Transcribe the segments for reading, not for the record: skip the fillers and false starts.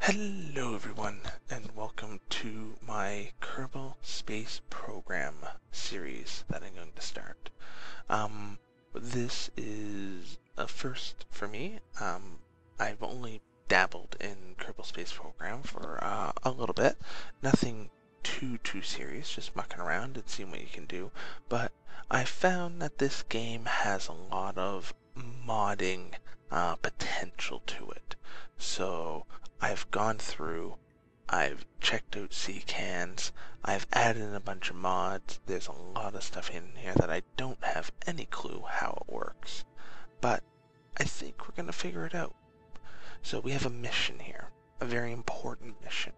Hello everyone, and welcome to my Kerbal Space Program series that I'm going to start. This is a first for me. I've only dabbled in Kerbal Space Program for a little bit. Nothing too serious, just mucking around and seeing what you can do. But I found that this game has a lot of modding potential to it. So I've gone through, I've checked out CCans, I've added in a bunch of mods. There's a lot of stuff in here that I don't have any clue how it works. But I think we're going to figure it out. So we have a mission here, a very important mission.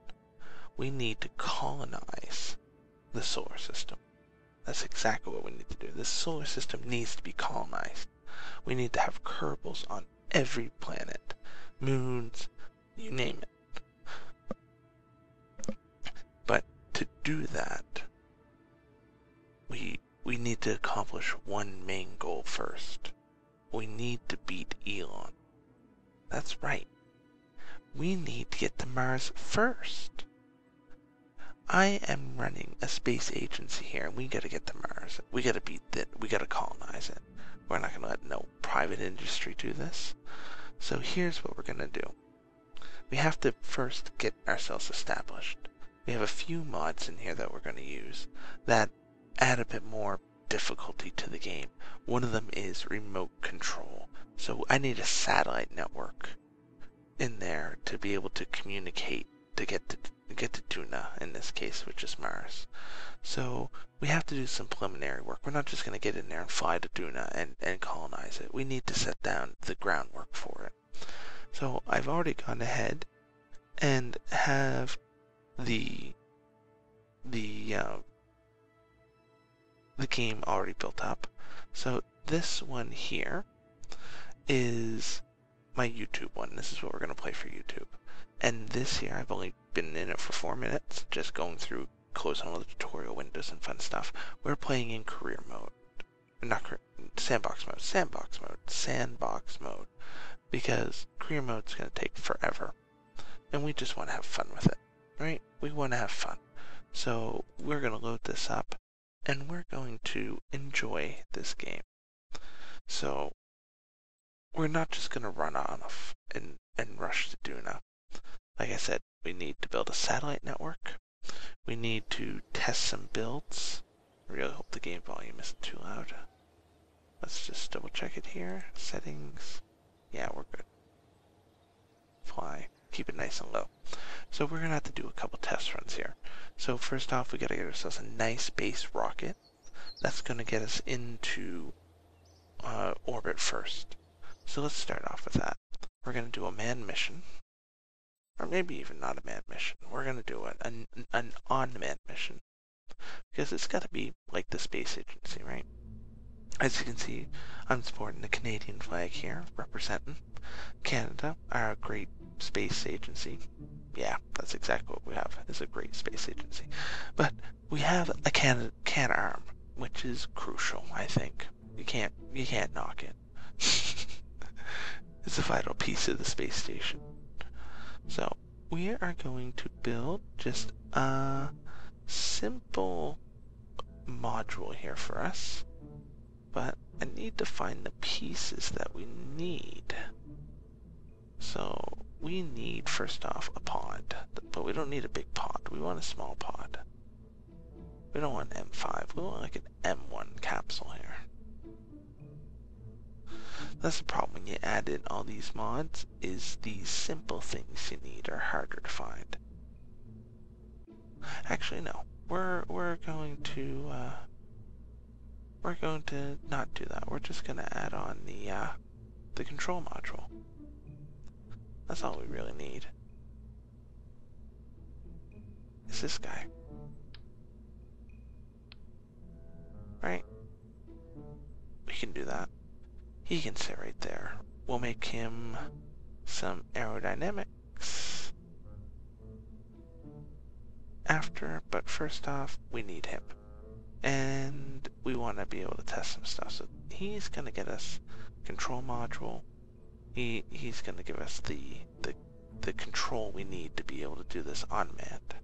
We need to colonize the solar system. That's exactly what we need to do. This solar system needs to be colonized. We need to have Kerbals on every planet, moons, you name it. But to do that, we need to accomplish one main goal first. We need to beat Elon. That's right. We need to get to Mars first. I am running a space agency here, and we gotta get to Mars. We gotta beat it. We gotta colonize it. We're not gonna let no private industry do this. So here's what we're gonna do. We have to first get ourselves established. We have a few mods in here that we're going to use that add a bit more difficulty to the game. One of them is remote control. So I need a satellite network in there to be able to communicate to get to Duna, in this case, which is Mars. So we have to do some preliminary work. We're not just going to get in there and fly to Duna and colonize it. We need to set down the groundwork for it. So I've already gone ahead and have the game already built up. So this one here is my YouTube one. This is what we're going to play for YouTube. And this here, I've only been in it for 4 minutes, just going through, closing all the tutorial windows and fun stuff. We're playing in career mode. Not sandbox mode. Because career mode's going to take forever. And we just want to have fun with it, right? We want to have fun. So we're going to load this up, and we're going to enjoy this game. So we're not just going to run off and rush to Duna. Like I said, we need to build a satellite network. We need to test some builds. I really hope the game volume isn't too loud. Let's just double check it here. Settings. Yeah, we're good. Fly. Keep it nice and low. So we're going to have to do a couple test runs here. So first off, we got to get ourselves a nice base rocket. That's going to get us into orbit first. So let's start off with that. We're going to do a manned mission. Or maybe even not a manned mission. We're going to do an unmanned mission. Because it's got to be like the space agency, right? As you can see, I'm sporting the Canadian flag here, representing Canada, our great space agency. Yeah, that's exactly what we have, is a great space agency. But we have a Canadarm, which is crucial, I think. You can't knock it. It's a vital piece of the space station. So we are going to build just a simple module here for us. But I need to find the pieces that we need. So we need, first off, a pod. But we don't need a big pod. We want a small pod. We don't want M5. We want like an M1 capsule here. That's the problem when you add in all these mods, is these simple things you need are harder to find. Actually, no. We're going to not do that. We're just going to add on the control module. That's all we really need. Is this guy. Right? We can do that. He can sit right there. We'll make him some aerodynamics after, but first off, we need him. And we want to be able to test some stuff. So he's going to get us control module. He's going to give us the control we need to be able to do this unmanned.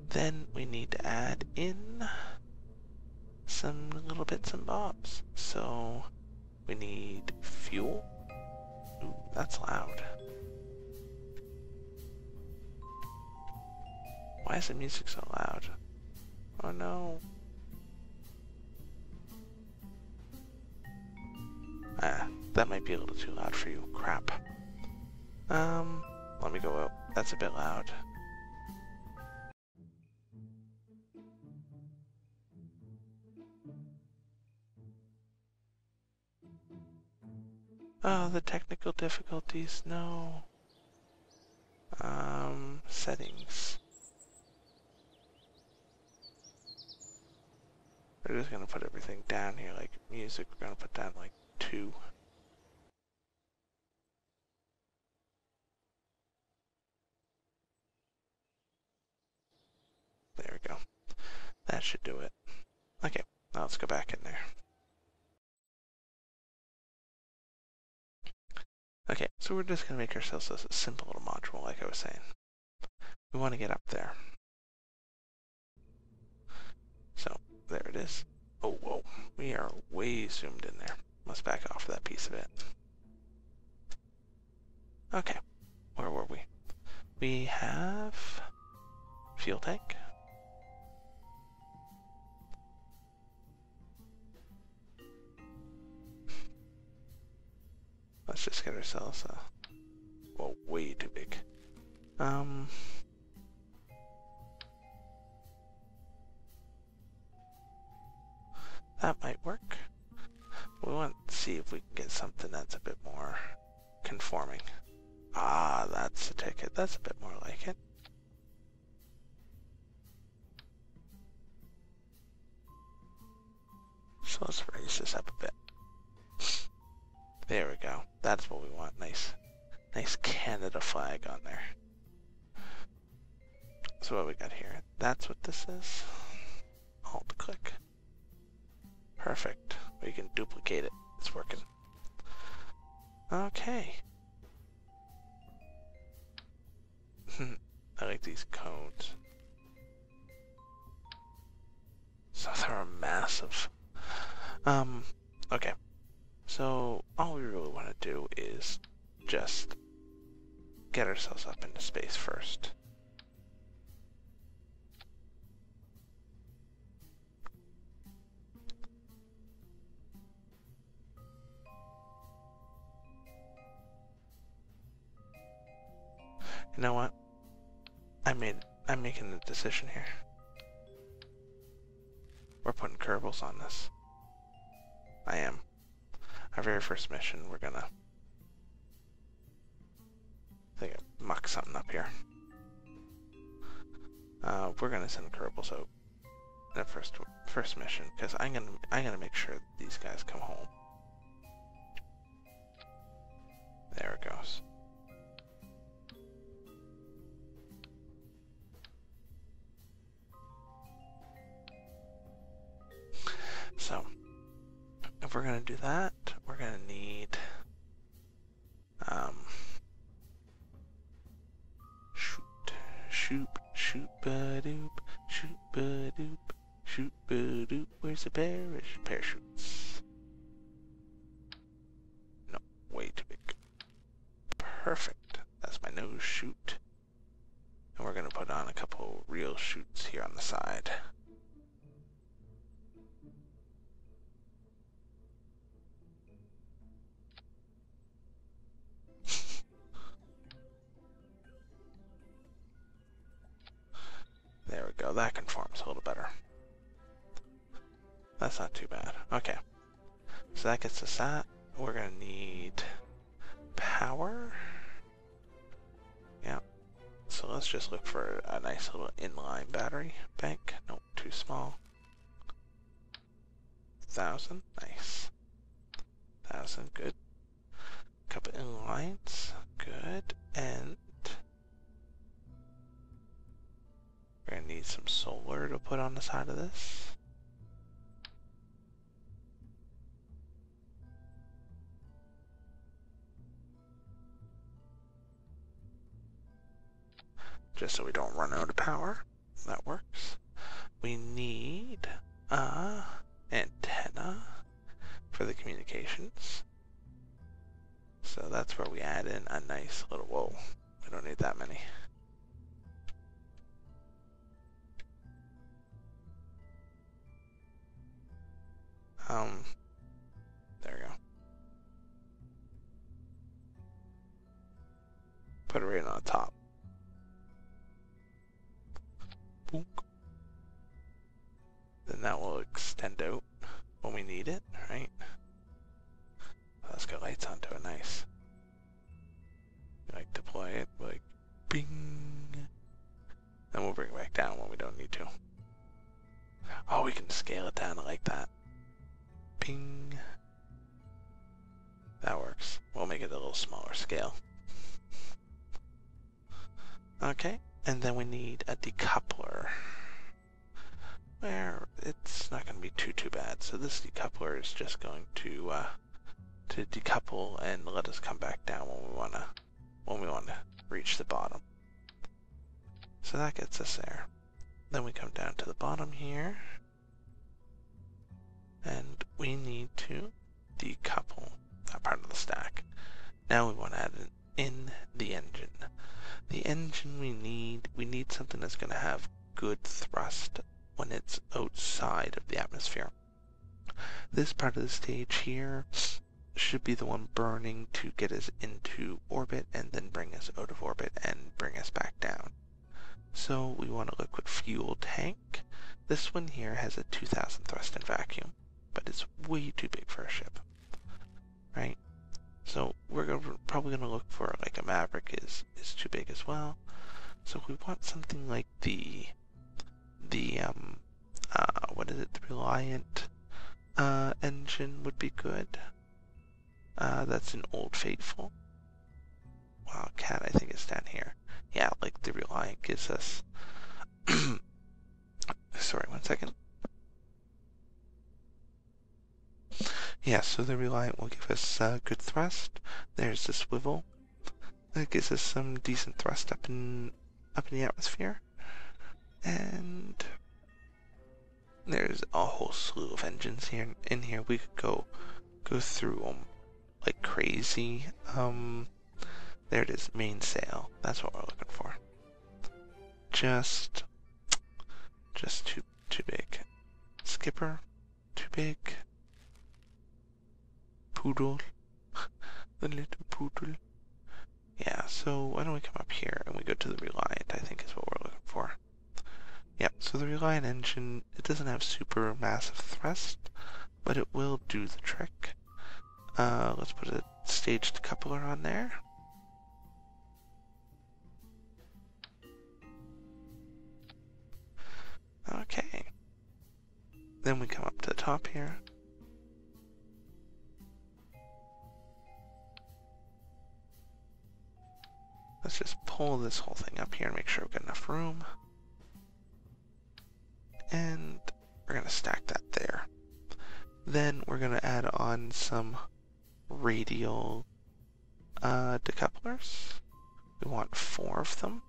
Then we need to add in some little bits and bobs. So we need fuel. Ooh, that's loud. Why is the music so loud? Oh no. Ah, that might be a little too loud for you. Crap. Let me go out. That's a bit loud. Oh, the technical difficulties, no. Settings. We're just gonna put everything down here, like music, we're gonna put down like 2. There we go. That should do it. Okay, now let's go back in there. Okay, so we're just gonna make ourselves a simple little module, like I was saying. We want to get up there. So, there it is. Oh, whoa, we are way zoomed in there. Let's back off that piece of it. Okay, where were we? We have fuel tank. Let's just get ourselves a, well, way too big. That might work. We want to see if we can get something that's a bit more conforming. Ah, that's the ticket. That's a bit more like it. So let's raise this up a bit. There we go. That's what we want. Nice Canada flag on there. So what we got here? That's what this is. Alt click. Perfect. We can duplicate it. It's working. Okay. I like these cones. So they're massive. Okay. So all we really want to do is just get ourselves up into space first. You know what? I'm making the decision here. We're putting Kerbals on this. I am. Our very first mission, we're gonna muck something up here. We're gonna send Kerbals out in the first mission because I'm gonna make sure that these guys come home. There it goes. So, if we're gonna do that, we're gonna need shoot ba doop, shoot ba doop, shoot ba doop. Where's the parachutes? No, way too big. Perfect. That's my nose chute. And we're gonna put on a couple real chutes here on the side. There we go, that conforms a little better. That's not too bad. Okay, so that gets us that. We're gonna need power. Yeah, so let's just look for a nice little inline battery bank. Nope, too small. 1,000, nice. 1,000, good. Couple inlines, good. And we're gonna need some solar to put on the side of this. just so we don't run out of power. That works. We need a antenna for the communications. So that's where we add in a nice little, whoa, we don't need that many. There we go. Put it right on the top. Boom. Then that will extend out when we need it, right? Let's get lights onto it, nice. Like deploy it, like bing. Then we'll bring it back down when we don't need to. Oh, we can scale it down like that. Ping. That works. We'll make it a little smaller scale. Okay, and then we need a decoupler. Where it's not going to be too bad. So this decoupler is just going to decouple and let us come back down when we want to reach the bottom. So that gets us there. Then we come down to the bottom here, and we need to decouple that part of the stack. Now we want to add in the engine. The engine we need something that's going to have good thrust when it's outside of the atmosphere. This part of the stage here should be the one burning to get us into orbit and then bring us out of orbit and bring us back down. So we want a liquid fuel tank. This one here has a 2000 thrust and vacuum, but it's way too big for a ship, right? So we're probably going to look for like a Maverick is too big as well. So we want something like the what is it? The Reliant engine would be good. That's an Old Faithful. Wildcat, I think it's down here. Yeah, like the Reliant gives us. Sorry, 1 second. Yeah, so the Reliant will give us good thrust. There's the swivel. That gives us some decent thrust up in the atmosphere. And there's a whole slew of engines here in here. We could go through them like crazy. There it is, mainsail. That's what we're looking for. Just too big. Skipper, too big. Poodle, the little poodle. Yeah, so why don't we come up here and we go to the Reliant, I think is what we're looking for. Yep, so the Reliant engine, it doesn't have super massive thrust, but it will do the trick. Let's put a staged coupler on there. Okay. Then we come up to the top here. Let's just pull this whole thing up here and make sure we've got enough room. And we're going to stack that there. Then we're going to add on some radial decouplers. We want 4 of them.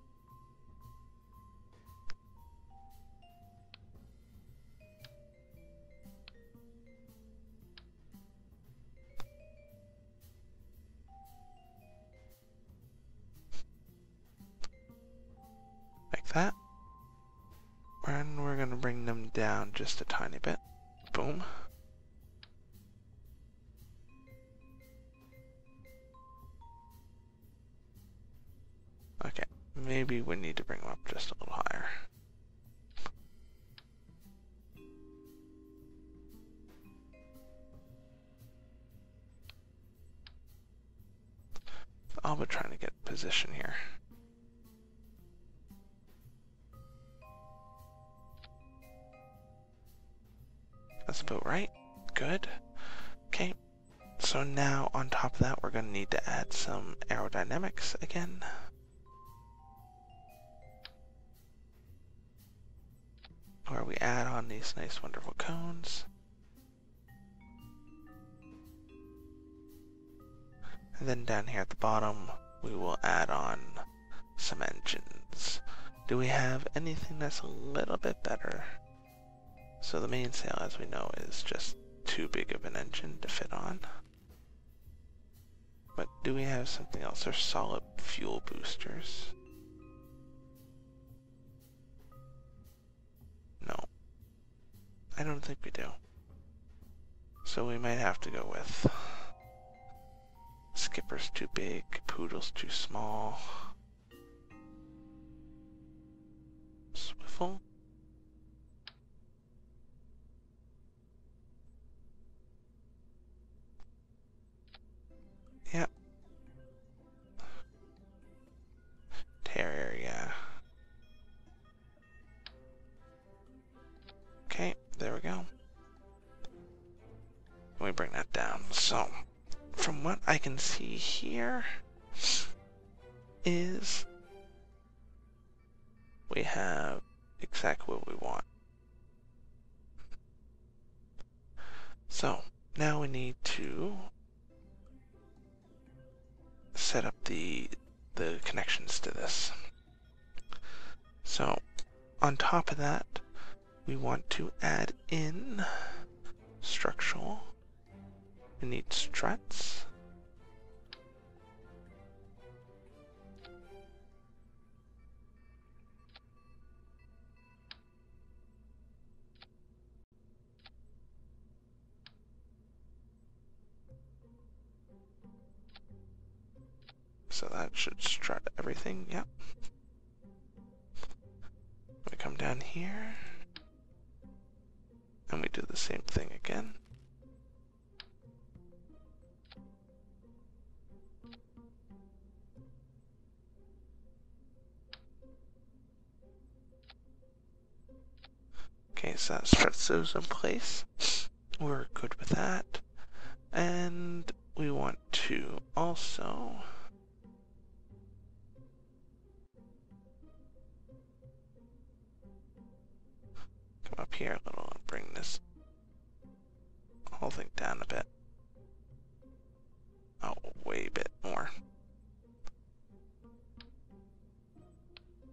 Like that. And we're going to bring them down just a tiny bit. Boom. Okay, maybe we need to bring them up just a little higher. I'll be trying to get position here. That's about right. Good. Okay. So now on top of that, we're going to need to add some aerodynamics again. Where we add on these nice wonderful cones. And then down here at the bottom, we will add on some engines. Do we have anything that's a little bit better? So the mainsail, as we know, is just too big of an engine to fit on. But do we have something else? There's solid fuel boosters. No. I don't think we do. So we might have to go with Skipper's too big, Poodle's too small. Swivel? Yep. Terrier, yeah. Okay, there we go. Let me bring that down. So, from what I can see here is we have exactly what we want. So, now we need to set up the connections to this. So, on top of that, we want to add in structural. We need struts. So that should strut everything, yep. We come down here, and we do the same thing again. Okay, so that struts those in place. We're good with that. And we want to also come up here a little and bring this whole thing down a bit. Oh, way a bit more.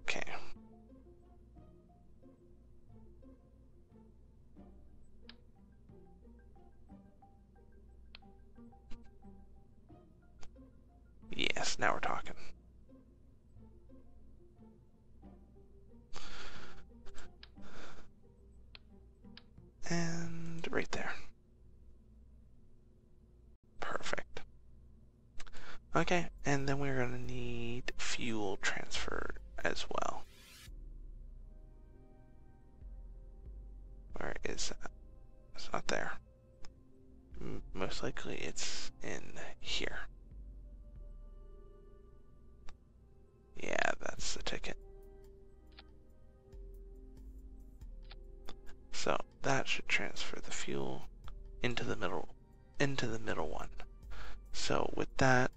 Okay. Yes, now we're talking. And right there. Perfect. Okay, and then we're going to need fuel transfer as well. Where is that? It's not there. Most likely it's in here. Yeah, that's the ticket. So that should transfer the fuel into the middle one. So with that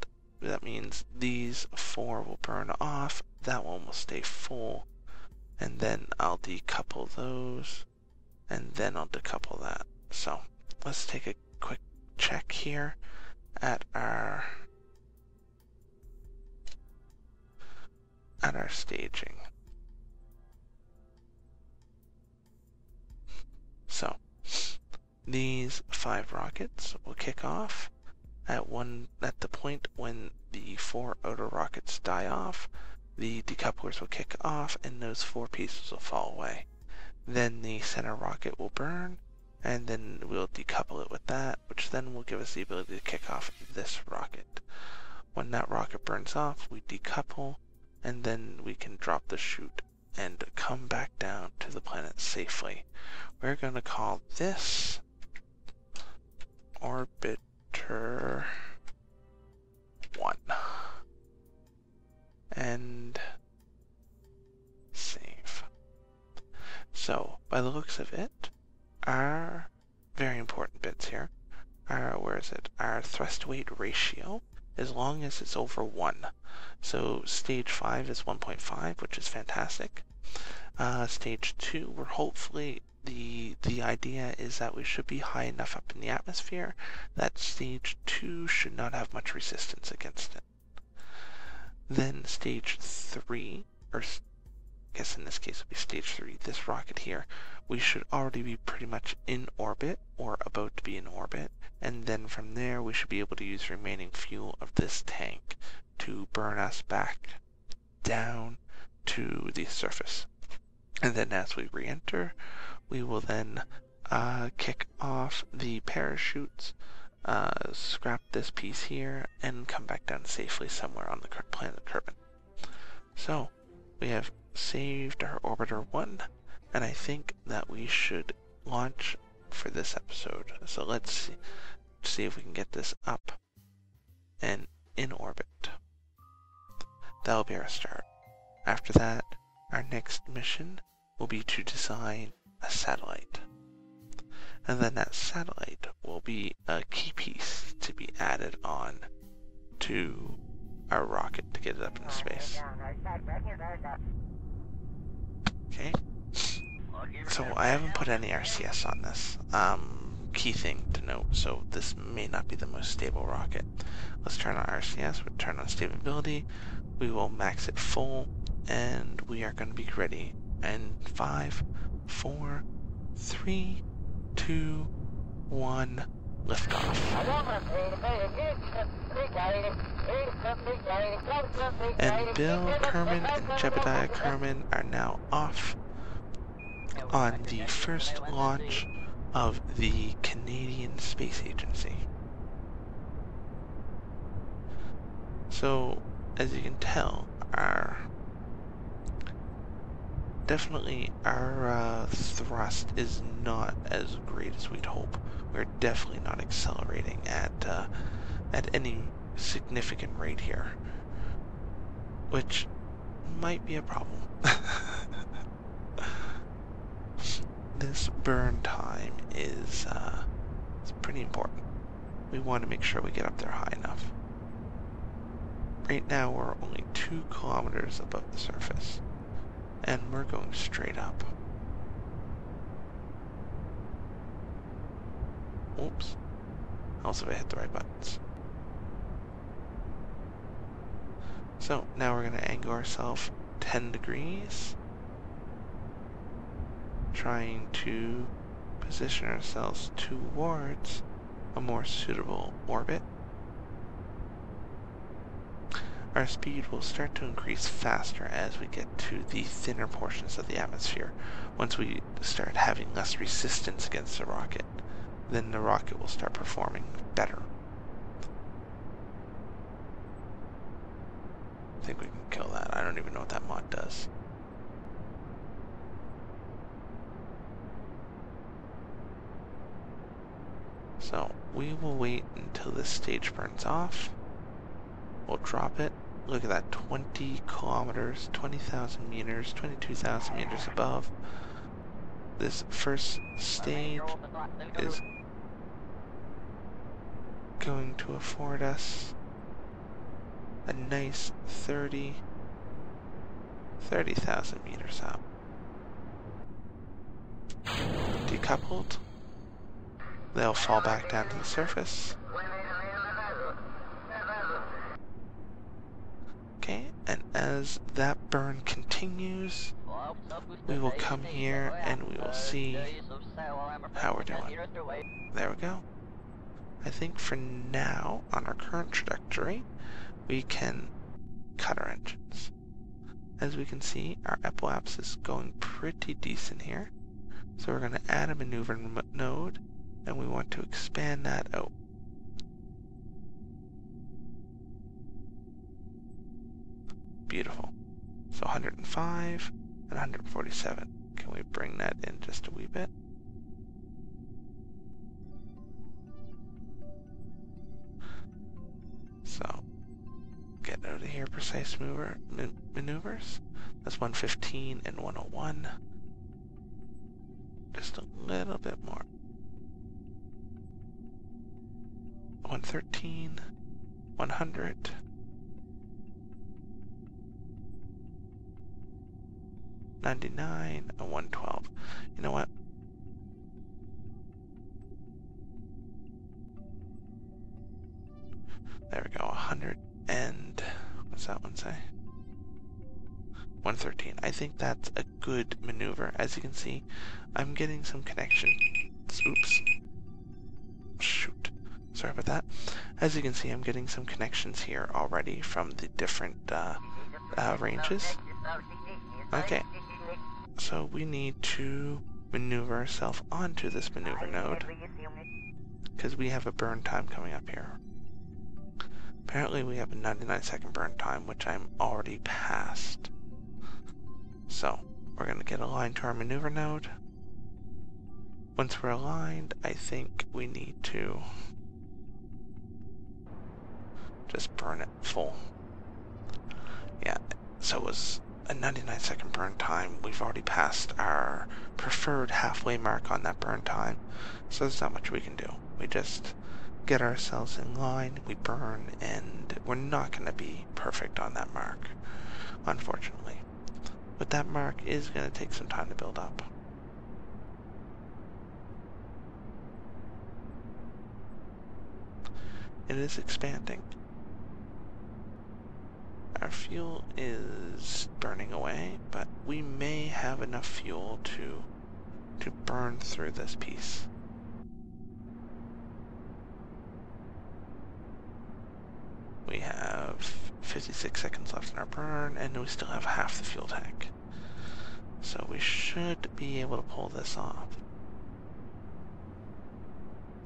means these 4 will burn off, that one will stay full, and then I'll decouple those, and then I'll decouple that. So let's take a quick check here at our staging. So these 5 rockets will kick off at the point when the 4 outer rockets die off. The decouplers will kick off and those 4 pieces will fall away. Then the center rocket will burn, and then we'll decouple it with that, which then will give us the ability to kick off this rocket. When that rocket burns off, we decouple, and then we can drop the chute and come back down to the planet safely. We're going to call this Orbiter 1. And save. So, by the looks of it, our very important bits here are, our thrust weight ratio, as long as it's over 1. So stage 5 is 1.5, which is fantastic. Stage 2, we're hopefully, the idea is that we should be high enough up in the atmosphere that stage 2 should not have much resistance against it. Then stage 3, guess in this case it'll be stage 3, this rocket here, we should already be pretty much in orbit or about to be in orbit, and then from there we should be able to use remaining fuel of this tank to burn us back down to the surface. And then as we re-enter, we will then kick off the parachutes, scrap this piece here, and come back down safely somewhere on the planet Kerbin. So, we have saved our Orbiter 1, and I think that we should launch for this episode. So let's see if we can get this up and in orbit. That'll be our start. After that, our next mission will be to design a satellite. And then that satellite will be a key piece to be added on to our rocket to get it up into space. Okay. So I haven't put any RCS on this. Key thing to note, so this may not be the most stable rocket. Let's turn on RCS, we'll turn on stability, we will max it full, and we are going to be ready. And 5, 4, 3, 2, 1, liftoff. And Bill Kerman and Jebediah Kerman are now off on the first launch of the Canadian Space Agency. So, as you can tell, our thrust is not as great as we'd hope. We're definitely not accelerating at any significant rate here, which might be a problem. This burn time is it's pretty important. We want to make sure we get up there high enough. Right now we're only 2 kilometers above the surface, and we're going straight up. Oops. Also, I hit the right buttons. So now we're going to angle ourselves 10 degrees, trying to position ourselves towards a more suitable orbit. Our speed will start to increase faster as we get to the thinner portions of the atmosphere. Once we start having less resistance against the rocket, then the rocket will start performing better. I think we can kill that. I don't even know what that mod does. So we will wait until this stage burns off. We'll drop it. Look at that, 20 kilometers, 20,000 meters, 22,000 meters above. This first stage is going to afford us a nice 30,000 meters up. Decoupled. They'll fall back down to the surface. Okay, and as that burn continues, we will come here and we will see how we're doing. There we go. I think for now, on our current trajectory, we can cut our engines. As we can see, our epilaps is going pretty decent here. So we're going to add a maneuver node, and we want to expand that out. Beautiful. So 105 and 147. Can we bring that in just a wee bit? So, get out of here, precise maneuvers. That's 115 and 101. Just a little bit more. 113, 100. 99 and 112. You know what? There we go. 100 and what's that one say? 113. I think that's a good maneuver. As you can see, I'm getting some connection. Oops. Shoot. Sorry about that. As you can see, I'm getting some connections here already from the different ranges. Okay. So we need to maneuver ourselves onto this maneuver node, because we have a burn time coming up here. Apparently we have a 99-second burn time, which I'm already past. So, we're going to get aligned to our maneuver node. Once we're aligned, I think we need to just burn it full. Yeah, so it was a 99-second burn time. We've already passed our preferred halfway mark on that burn time, so there's not much we can do. We just get ourselves in line, we burn, and we're not going to be perfect on that mark, unfortunately. But that mark is going to take some time to build up. It is expanding. Our fuel is burning away, but we may have enough fuel to burn through this piece. We have 56 seconds left in our burn, and we still have half the fuel tank. So we should be able to pull this off.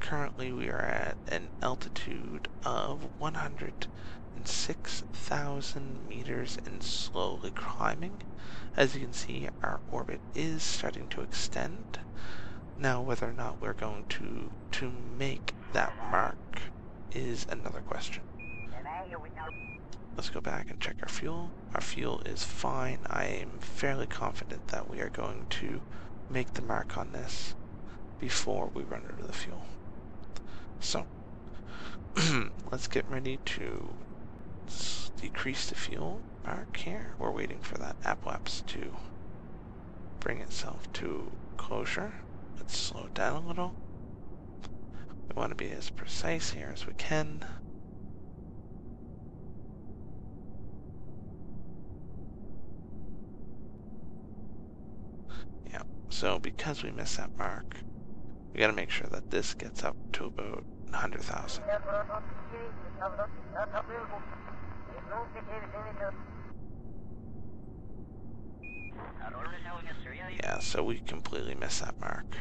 Currently we are at an altitude of 106,000 meters and slowly climbing. As you can see, our orbit is starting to extend. Now whether or not we're going to make that mark is another question. Let's go back and check our fuel. Our fuel is fine. I am fairly confident that we are going to make the mark on this before we run out of the fuel. So, let's get ready to decrease the fuel mark here. We're waiting for that apoapse to bring itself to closure. Let's slow it down a little. We want to be as precise here as we can. Yeah, so because we missed that mark, we gotta make sure that this gets up to about 100,000. Yeah, so we completely missed that mark.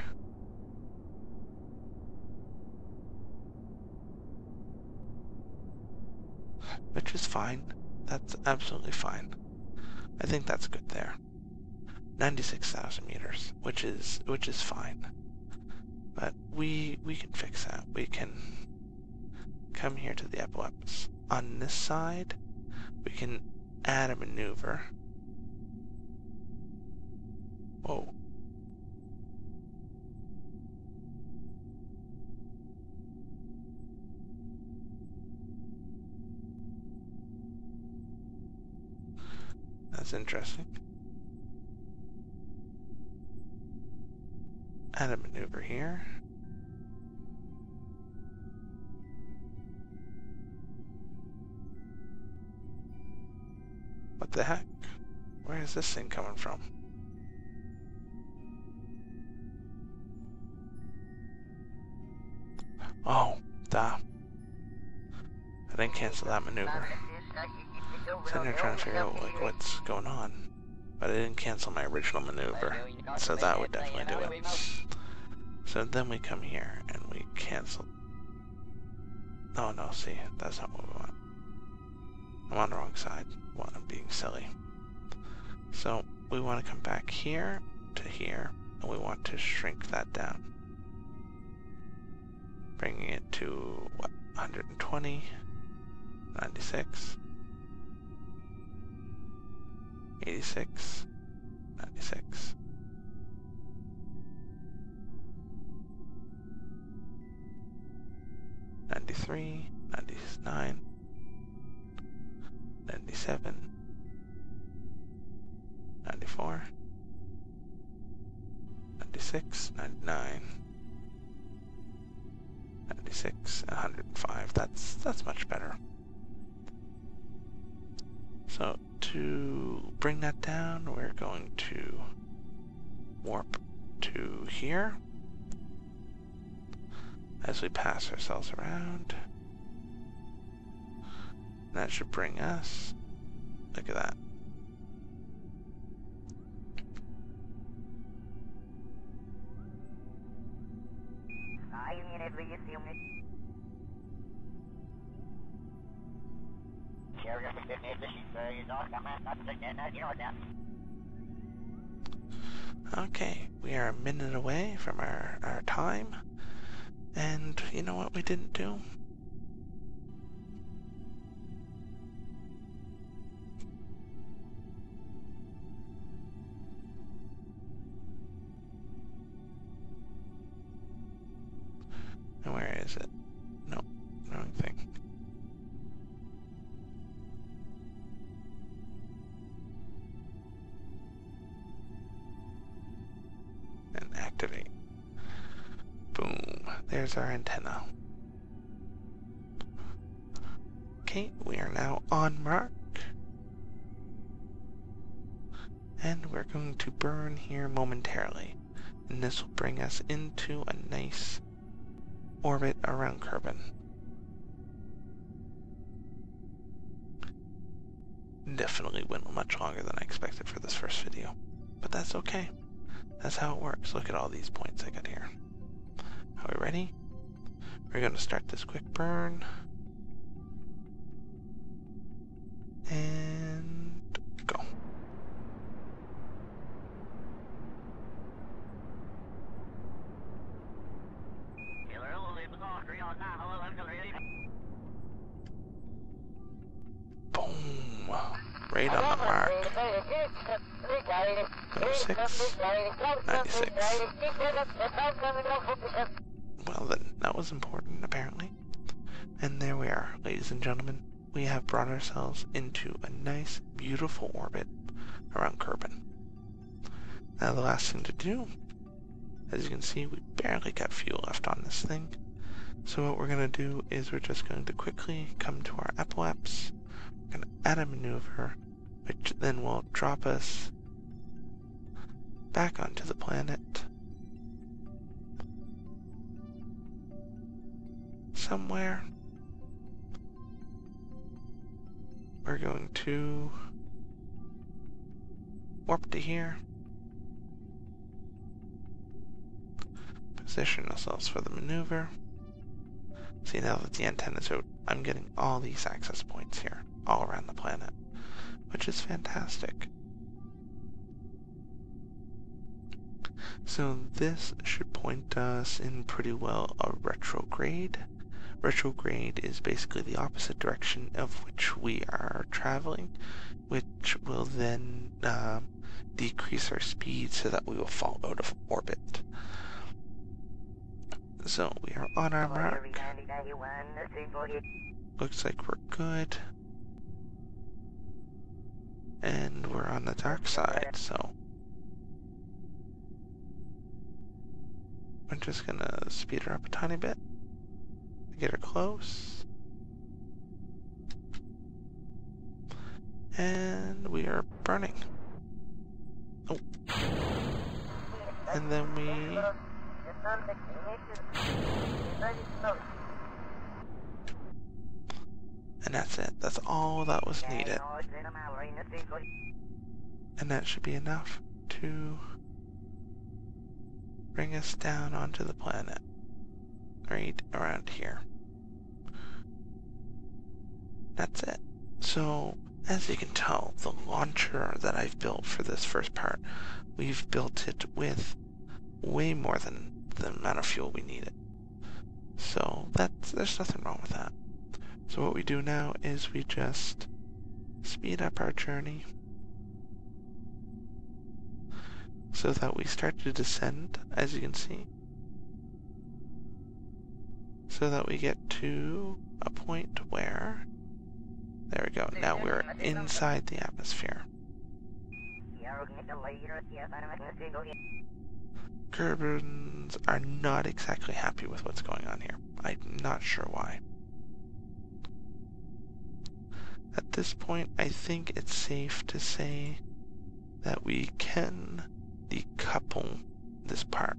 Which is fine. That's absolutely fine. I think that's good there. 96,000 meters, which is fine. But we can fix that. We can come here to the apoapse. On this side, we can add a maneuver. Whoa. That's interesting. Add a maneuver here. What the heck? Where is this thing coming from? Oh, duh. I didn't cancel that maneuver. So I'm trying to figure out like what's going on. But I didn't cancel my original maneuver. So that would definitely do it. So then we come here and we cancel. Oh no, see, that's not what we want. I'm on the wrong side. Well, I'm being silly. So we want to come back here to here, and we want to shrink that down. Bringing it to, what, 120, 96, 86, 96. '93, '99, '97, '94, '96, '99, '96, 105. That's much better. So to bring that down, we're going to warp to here as we pass ourselves around. That should bring us, look at that. Okay, we are a minute away from our time, and you know what we didn't do? And where is it? No, wrong thing. And activate. Boom, there's our antenna. Okay, we are now on mark. And we're going to burn here momentarily. And this will bring us into a nice orbit around Kerbin. Definitely went much longer than I expected for this first video, but that's okay. That's how it works. Look at all these points I got here. Are we ready? We're going to start this quick burn. And go. Boom. Right on the mark. 96. 96. Well then, that was important, apparently. And there we are, ladies and gentlemen. We have brought ourselves into a nice, beautiful orbit around Kerbin. Now the last thing to do, as you can see, we barely got fuel left on this thing. So what we're going to do is we're just going to quickly come to our apoapse. We're going to add a maneuver, which then will drop us back onto the planet. Somewhere. We're going to warp to here. Position ourselves for the maneuver. See, now that the antenna's out, I'm getting all these access points here, all around the planet, which is fantastic. So this should point us in pretty well a retrograde. Retrograde is basically the opposite direction of which we are traveling, which will then decrease our speed so that we will fall out of orbit. So we are on our mark. Looks like we're good. And we're on the dark side, so I'm just gonna speed her up a tiny bit. Get her close. And we are burning. Oh. And then we... And that's it. That's all that was needed. And that should be enough to bring us down onto the planet. Right around here. That's it. So, as you can tell, the launcher that I've built for this first part, we've built it with way more than the amount of fuel we needed. So, there's nothing wrong with that. So what we do now is we just speed up our journey so that we start to descend, as you can see. So that we get to a point where, there we go, now we're inside the atmosphere. Kerbins are not exactly happy with what's going on here. I'm not sure why. At this point, I think it's safe to say that we can decouple this part.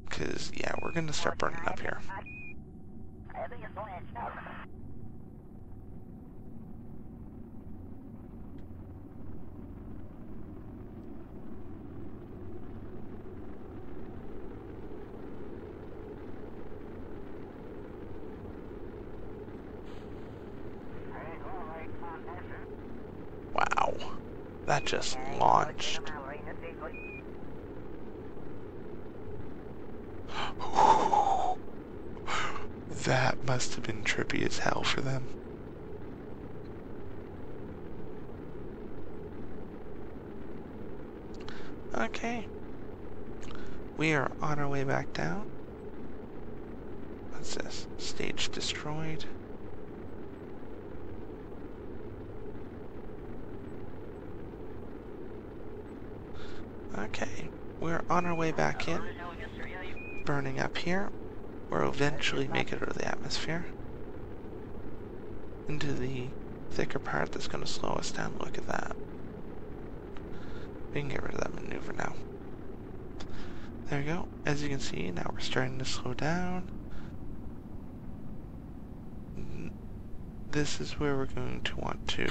Because, yeah, we're going to start burning up here. Wow, that just launched. That must have been trippy as hell for them. Okay. We are on our way back down. What's this? Stage destroyed. Okay. We're on our way back in. Burning up here. We'll eventually make it out of the atmosphere. Into the thicker part that's going to slow us down. Look at that. We can get rid of that maneuver now. There we go. As you can see, now we're starting to slow down. This is where we're going to want to...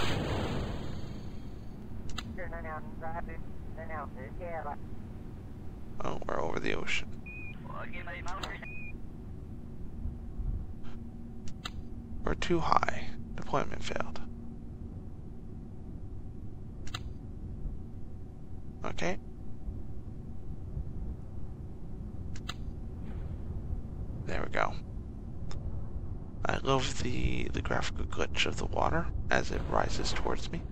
Oh, we're over the ocean. We're too high. Deployment failed. Okay. There we go. I love the graphical glitch of the water as it rises towards me.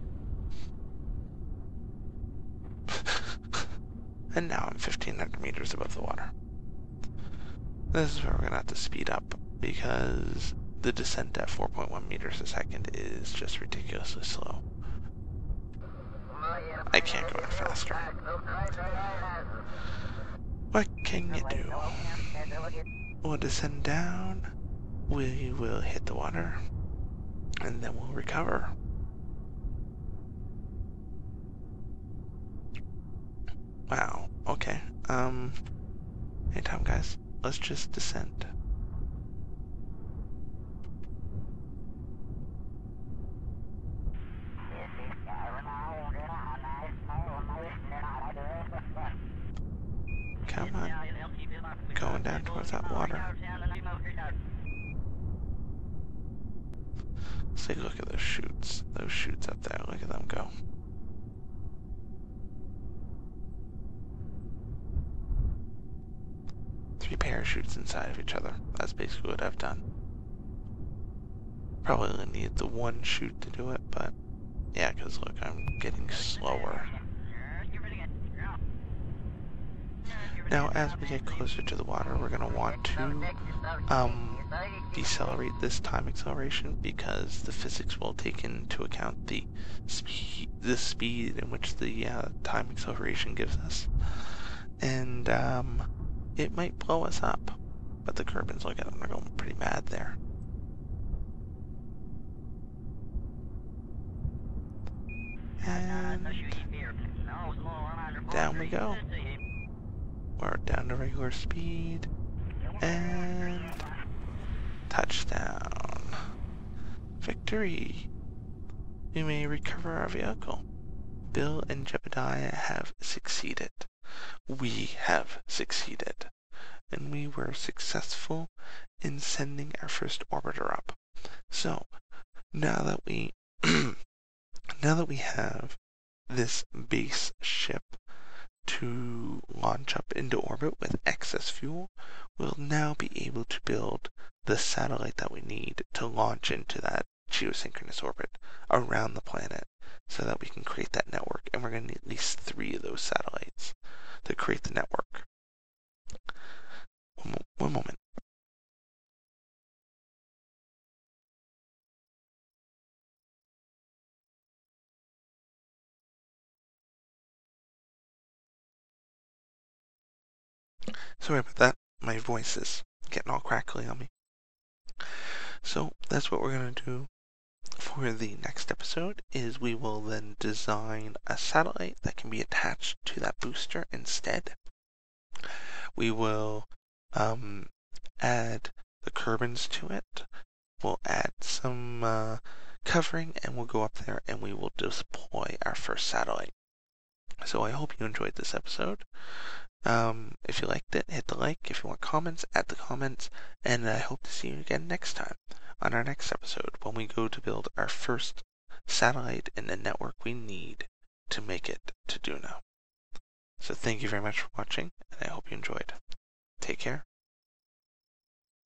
And now I'm 1,500 meters above the water. This is where we're going to have to speed up because the descent at 4.1 meters a second is just ridiculously slow. I can't go any faster. What can you do? We'll descend down, we will hit the water, and then we'll recover. Wow, okay. Hey Tom guys, let's just descend. Come on. Going down towards that water. Let's take a look at those chutes. Those chutes up there, look at them go. Three parachutes inside of each other. That's basically what I've done. Probably only need the one chute to do it, but yeah, because look, I'm getting slower. Now, as we get closer to the water, we're going to want to decelerate this time acceleration because the physics will take into account the speed in which the time acceleration gives us. And it might blow us up. But the Kerbins, look at them, they're going pretty mad there. And down we go. We're down to regular speed. And touchdown. Victory. We may recover our vehicle. Bill and Jebediah have succeeded. We have succeeded. And we were successful in sending our first orbiter up. So, now that we have this base ship to launch up into orbit with excess fuel, we'll now be able to build the satellite that we need to launch into that geosynchronous orbit around the planet so that we can create that network. And we're going to need at least 3 of those satellites to create the network. One moment. Sorry about that. My voice is getting all crackly on me. So that's what we're going to do for the next episode, is we will then design a satellite that can be attached to that booster instead. We will add the Kerbins to it. We'll add some covering, and we'll go up there and we will deploy our first satellite. So I hope you enjoyed this episode. If you liked it, hit the like. If you want comments, add the comments. And I hope to see you again next time on our next episode, when we go to build our first satellite in the network we need to make it to Juno. So thank you very much for watching, and I hope you enjoyed. Take care.